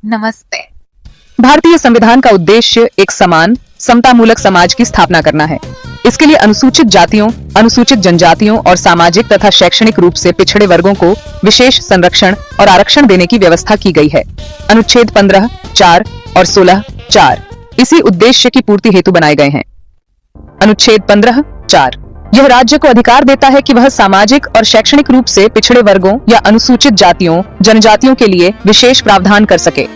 नमस्ते। भारतीय संविधान का उद्देश्य एक समान समतामूलक समाज की स्थापना करना है। इसके लिए अनुसूचित जातियों, अनुसूचित जनजातियों और सामाजिक तथा शैक्षणिक रूप से पिछड़े वर्गों को विशेष संरक्षण और आरक्षण देने की व्यवस्था की गई है। अनुच्छेद 15, 4 और 16, 4 इसी उद्देश्य की पूर्ति हेतु बनाए गए हैं। अनुच्छेद 15, 4 यह राज्य को अधिकार देता है कि वह सामाजिक और शैक्षणिक रूप से पिछड़े वर्गों या अनुसूचित जातियों, जनजातियों के लिए विशेष प्रावधान कर सके।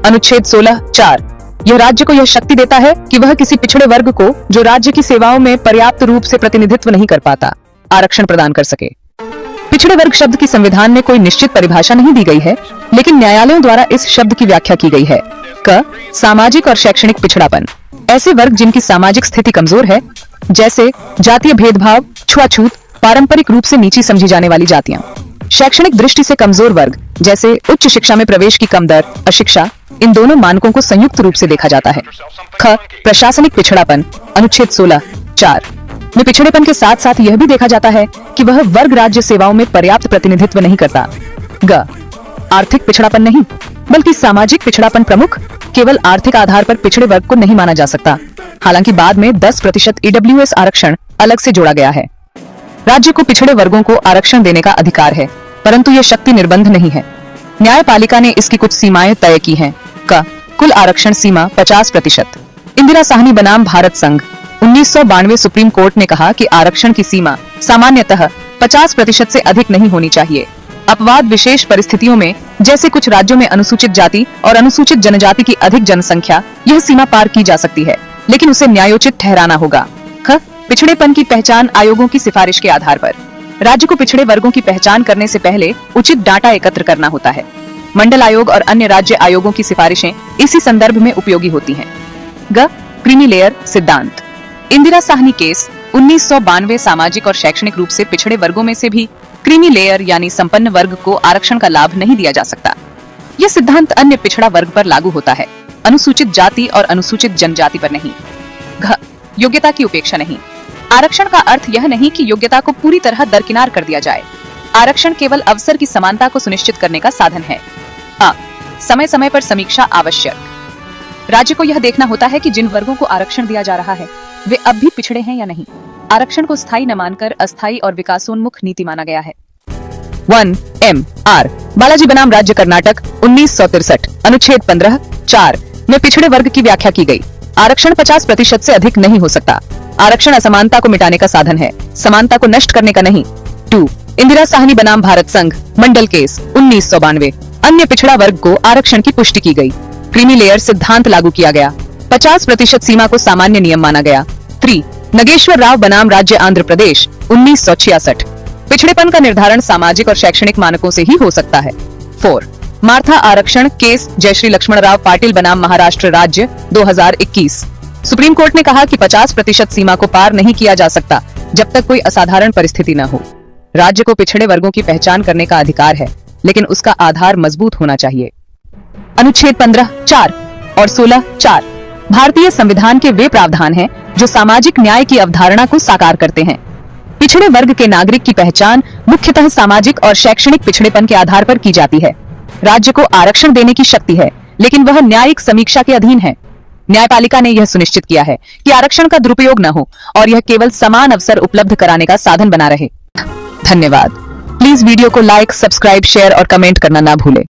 अनुच्छेद 16, 4 यह राज्य को यह शक्ति देता है कि वह किसी पिछड़े वर्ग को जो राज्य की सेवाओं में पर्याप्त रूप से प्रतिनिधित्व नहीं कर पाता, आरक्षण प्रदान कर सके। पिछड़े वर्ग शब्द की संविधान में कोई निश्चित परिभाषा नहीं दी गई है, लेकिन न्यायालयों द्वारा इस शब्द की व्याख्या की गई है। क सामाजिक और शैक्षणिक पिछड़ापन ऐसे वर्ग जिनकी सामाजिक स्थिति कमजोर है, जैसे जातीय भेदभाव, छुआछूत, पारंपरिक रूप से नीची समझी जाने वाली जातियां। शैक्षणिक दृष्टि से कमजोर वर्ग जैसे उच्च शिक्षा में प्रवेश की कम दर, अशिक्षा, इन दोनों मानकों को संयुक्त रूप से देखा जाता है। ख प्रशासनिक पिछड़ापन अनुच्छेद 16, 4 में पिछड़ेपन के साथ साथ यह भी देखा जाता है कि वह वर्ग राज्य सेवाओं में पर्याप्त प्रतिनिधित्व नहीं करता। ग आर्थिक पिछड़ापन नहीं, बल्कि सामाजिक पिछड़ापन प्रमुख। केवल आर्थिक आधार पर पिछड़े वर्ग को नहीं माना जा सकता। हालांकि बाद में 10% EWS आरक्षण अलग से जोड़ा गया है। राज्य को पिछड़े वर्गों को आरक्षण देने का अधिकार है, परंतु यह शक्ति निर्बंध नहीं है। न्यायपालिका ने इसकी कुछ सीमाएं तय की हैं। क कुल आरक्षण सीमा 50%। इंदिरा साहनी बनाम भारत संघ 1992 सुप्रीम कोर्ट ने कहा कि आरक्षण की सीमा सामान्यतः 50% से अधिक नहीं होनी चाहिए। अपवाद विशेष परिस्थितियों में, जैसे कुछ राज्यों में अनुसूचित जाति और अनुसूचित जनजाति की अधिक जनसंख्या, यह सीमा पार की जा सकती है, लेकिन उसे न्यायोचित ठहराना होगा। ख पिछड़ेपन की पहचान आयोगों की सिफारिश के आधार पर। राज्य को पिछड़े वर्गों की पहचान करने से पहले उचित डाटा एकत्र करना होता है। मंडल आयोग और अन्य राज्य आयोगों की सिफारिशें इसी संदर्भ में उपयोगी होती हैं। ग क्रीमी लेयर सिद्धांत इंदिरा साहनी केस 1992 सामाजिक और शैक्षणिक रूप से पिछड़े वर्गों में से भी क्रीमी लेयर यानी संपन्न वर्ग को आरक्षण का लाभ नहीं दिया जा सकता। यह सिद्धांत अन्य पिछड़ा वर्ग पर लागू होता है, अनुसूचित जाति और अनुसूचित जनजाति पर नहीं। घ योग्यता की उपेक्षा नहीं। आरक्षण का अर्थ यह नहीं कि योग्यता को पूरी तरह दरकिनार कर दिया जाए। आरक्षण केवल अवसर की समानता को सुनिश्चित करने का साधन है। अ समय समय पर समीक्षा आवश्यक। राज्य को यह देखना होता है कि जिन वर्गों को आरक्षण दिया जा रहा है वे अब भी पिछड़े हैं या नहीं। आरक्षण को स्थायी न मानकर अस्थायी और विकासोन्मुख नीति माना गया है। 1 MR बालाजी बनाम राज्य कर्नाटक 1963 अनुच्छेद 15, 4 में पिछड़े वर्ग की व्याख्या की गई। आरक्षण 50% से अधिक नहीं हो सकता। आरक्षण असमानता को मिटाने का साधन है, समानता को नष्ट करने का नहीं। 2 इंदिरा साहनी बनाम भारत संघ मंडल केस 1992 अन्य पिछड़ा वर्ग को आरक्षण की पुष्टि की गई। क्रीमी लेयर सिद्धांत लागू किया गया। 50% सीमा को सामान्य नियम माना गया। 3 नगेश्वर राव बनाम राज्य आंध्र प्रदेश 1966 पिछड़ेपन का निर्धारण सामाजिक और शैक्षणिक मानकों से ही हो सकता है। 4 मार्था आरक्षण केस जयश्री लक्ष्मण राव पाटिल बनाम महाराष्ट्र राज्य 2021 सुप्रीम कोर्ट ने कहा कि 50% सीमा को पार नहीं किया जा सकता जब तक कोई असाधारण परिस्थिति न हो। राज्य को पिछड़े वर्गों की पहचान करने का अधिकार है, लेकिन उसका आधार मजबूत होना चाहिए। अनुच्छेद 15, 4 और 16, 4 भारतीय संविधान के वे प्रावधान हैं जो सामाजिक न्याय की अवधारणा को साकार करते हैं। पिछड़े वर्ग के नागरिक की पहचान मुख्यतः सामाजिक और शैक्षणिक पिछड़ेपन के आधार पर की जाती है। राज्य को आरक्षण देने की शक्ति है, लेकिन वह न्यायिक समीक्षा के अधीन है। न्यायपालिका ने यह सुनिश्चित किया है कि आरक्षण का दुरुपयोग न हो और यह केवल समान अवसर उपलब्ध कराने का साधन बना रहे। धन्यवाद। प्लीज वीडियो को लाइक, सब्सक्राइब, शेयर और कमेंट करना ना भूलें।